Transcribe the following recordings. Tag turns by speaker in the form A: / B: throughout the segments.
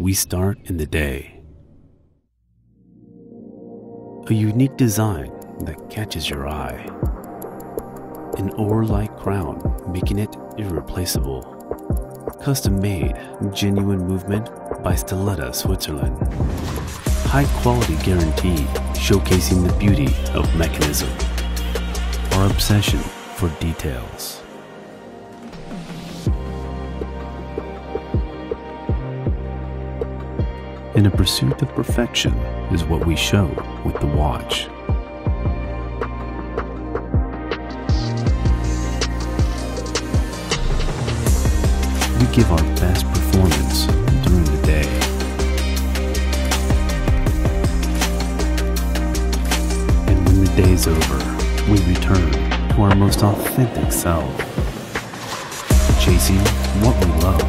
A: we start in the day. A unique design that catches your eye. An ore-like crown, making it irreplaceable. Custom-made, genuine movement by Styletta, Switzerland. High-quality guarantee, showcasing the beauty of mechanism. Our obsession for details. And a pursuit of perfection is what we show with the watch. We give our best performance during the day. And when the day's over, we return to our most authentic self. Chasing what we love.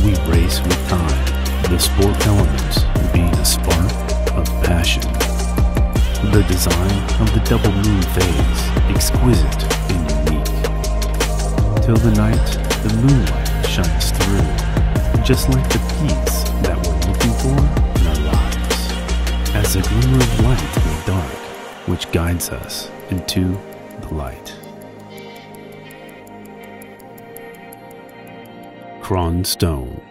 A: We race with time, the sport elements being a spark of passion. The design of the double Moonphase, exquisite and unique. Till the night, the moonlight shines through, just like the peace that we're looking for in our lives, as a glimmer of light in the dark, which guides us into the light. Krons Stone.